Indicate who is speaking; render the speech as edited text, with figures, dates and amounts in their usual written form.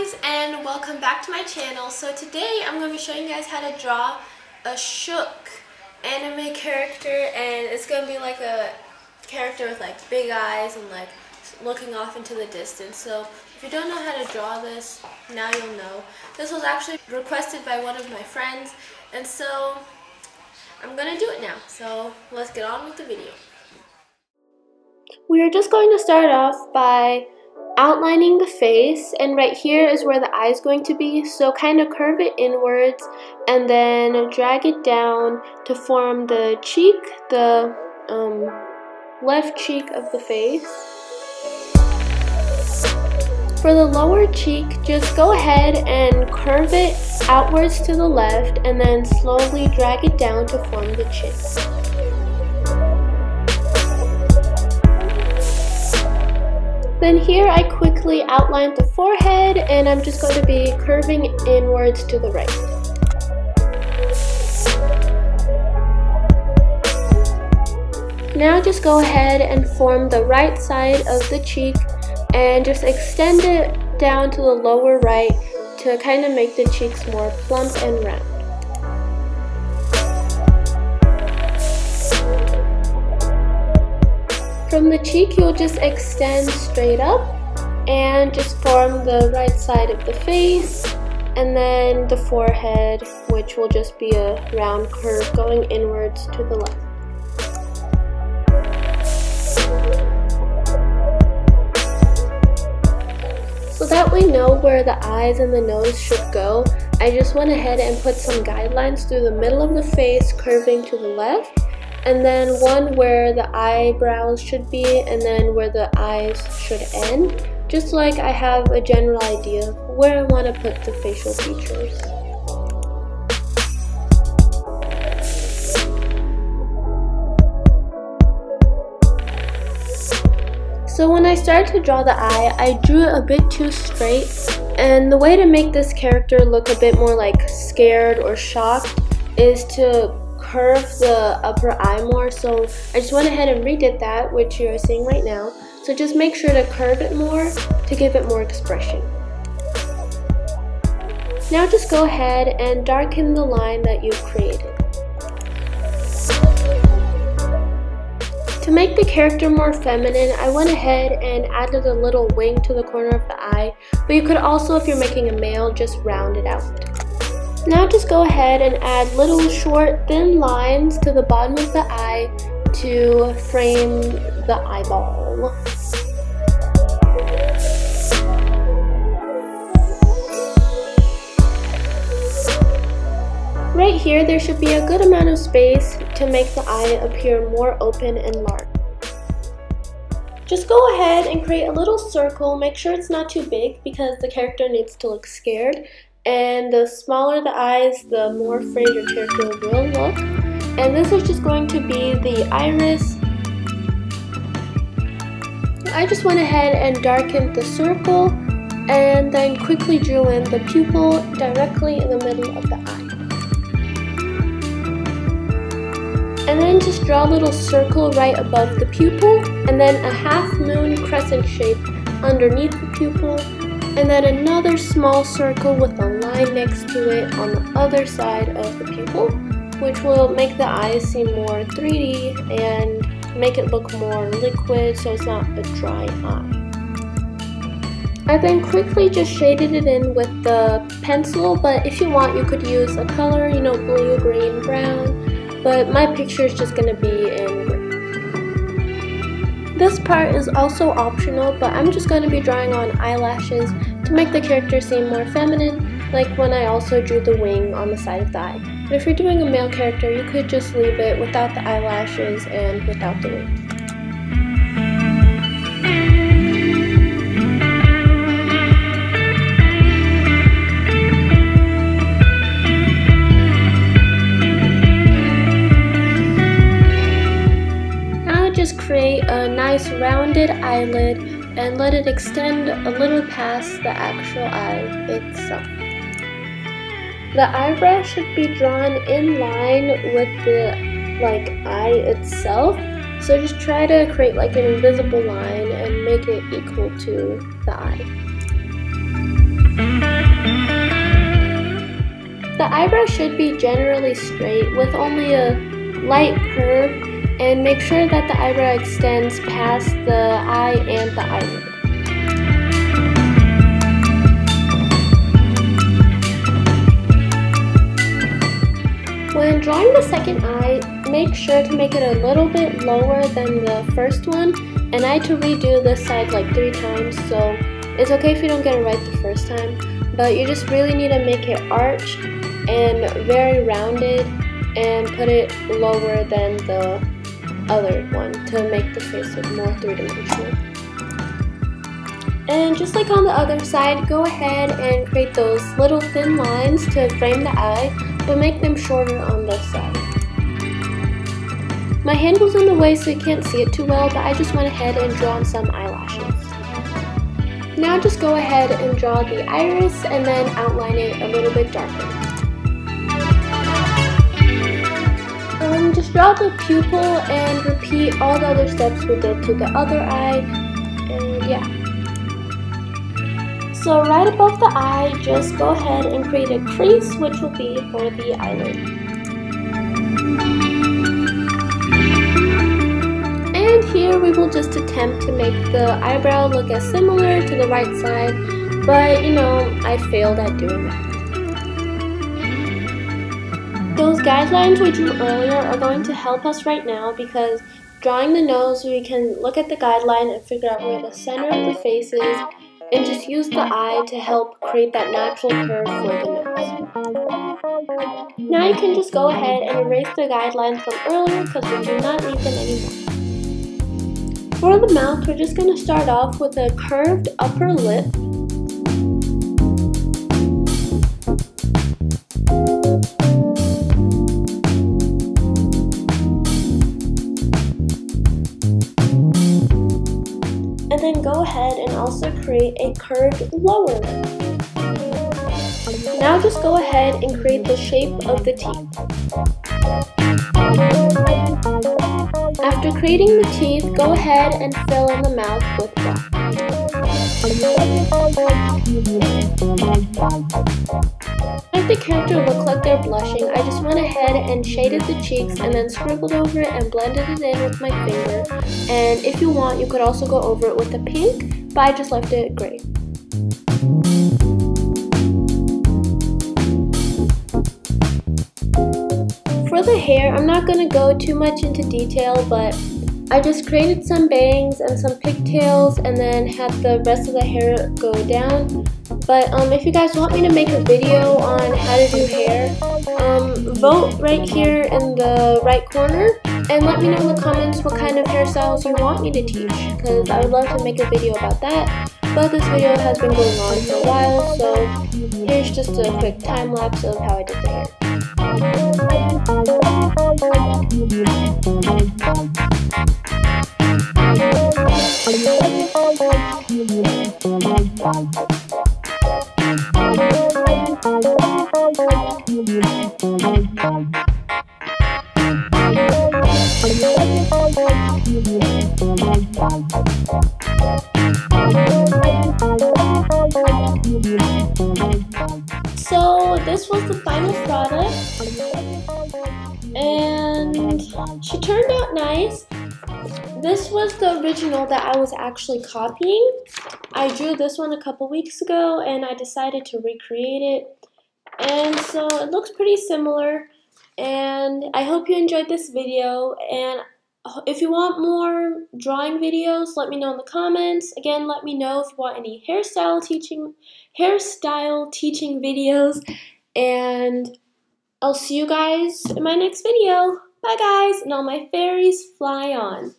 Speaker 1: guys, and welcome back to my channel. So today I'm going to be showing you guys how to draw a Shook anime character, and it's going to be like a character with like big eyes and like looking off into the distance. So if you don't know how to draw this, now you'll know. This was actually requested by one of my friends, and so I'm going to do it now. So let's get on with the video. We are just going to start off by outlining the face, and right here is where the eye is going to be, so kind of curve it inwards and then drag it down to form the cheek, the left cheek of the face. For the lower cheek, just go ahead and curve it outwards to the left and then slowly drag it down to form the chin. Then here I quickly outlined the forehead, and I'm just going to be curving inwards to the right. Now just go ahead and form the right side of the cheek and just extend it down to the lower right to kind of make the cheeks more plump and round. From the cheek, you'll just extend straight up and just form the right side of the face, and then the forehead, which will just be a round curve going inwards to the left. So that we know where the eyes and the nose should go, I just went ahead and put some guidelines through the middle of the face, curving to the left, and then one where the eyebrows should be, and then where the eyes should end, just like I have a general idea of where I want to put the facial features. So when I started to draw the eye, I drew it a bit too straight, and the way to make this character look a bit more like scared or shocked is to curve the upper eye more. So I just went ahead and redid that, which you are seeing right now. So just make sure to curve it more to give it more expression. Now just go ahead and darken the line that you've created. To make the character more feminine, I went ahead and added a little wing to the corner of the eye, but you could also, if you're making a male, just round it out. Now just go ahead and add little short thin lines to the bottom of the eye to frame the eyeball. Right here there should be a good amount of space to make the eye appear more open and large. Just go ahead and create a little circle. Make sure it's not too big because the character needs to look scared. And the smaller the eyes, the more afraid your character will look. And this is just going to be the iris. I just went ahead and darkened the circle and then quickly drew in the pupil directly in the middle of the eye. And then just draw a little circle right above the pupil, and then a half moon crescent shape underneath the pupil, and then another small circle with a line next to it on the other side of the pupil, which will make the eyes seem more 3D and make it look more liquid so it's not a dry eye. I then quickly just shaded it in with the pencil, but if you want you could use a color, blue, green, brown, but my picture is just going to be in green. This part is also optional, but I'm just going to be drawing on eyelashes to make the character seem more feminine, like when I also drew the wing on the side of the eye. But if you're doing a male character, you could just leave it without the eyelashes and without the wing. Just create a nice rounded eyelid and let it extend a little past the actual eye itself. The eyebrow should be drawn in line with the eye itself, so just try to create like an invisible line and make it equal to the eye. the eyebrow should be generally straight with only a light curve, and make sure that the eyebrow extends past the eye and the eyelid. When drawing the second eye, make sure to make it a little bit lower than the first one, and I had to redo this side like 3 times, so it's okay if you don't get it right the first time, but you just really need to make it arched and very rounded and put it lower than the other one to make the face look more 3-dimensional. And just like on the other side, go ahead and create those little thin lines to frame the eye, but make them shorter on this side. My hand was in the way so you can't see it too well, but I just went ahead and drew on some eyelashes. Now just go ahead and draw the iris and then outline it a little bit darker. Just draw the pupil and repeat all the other steps we did to the other eye, and yeah. So right above the eye, just go ahead and create a crease, which will be for the eyelid. And here we will just attempt to make the eyebrow look as similar to the right side, but you know, I failed at doing that. Those guidelines we drew earlier are going to help us right now, because drawing the nose, we can look at the guideline and figure out where the center of the face is, and just use the eye to help create that natural curve for the nose. Now you can just go ahead and erase the guidelines from earlier because we do not need them anymore. For the mouth, we're just going to start off with a curved upper lip. And then go ahead and also create a curved lower lip. Now just go ahead and create the shape of the teeth. After creating the teeth, go ahead and fill in the mouth with black. Make the character look like they're blushing, I just went ahead and shaded the cheeks and then scribbled over it and blended it in with my finger. And if you want, you could also go over it with a pink, but I just left it gray. For the hair, I'm not going to go too much into detail, but I just created some bangs and some pigtails and then had the rest of the hair go down. But if you guys want me to make a video on how to do hair, vote right here in the right corner and let me know in the comments what kind of hairstyles you want me to teach, because I would love to make a video about that. But this video has been going on for a while, so here's just a quick time lapse of how I did the hair. So this was the final product, and she turned out nice. This was the original that I was actually copying. I drew this one a couple weeks ago and I decided to recreate it, and so it looks pretty similar. And I hope you enjoyed this video, and if you want more drawing videos, let me know in the comments. Again, let me know if you want any hairstyle teaching videos, and I'll see you guys in my next video. Bye guys, and all my fairies fly on.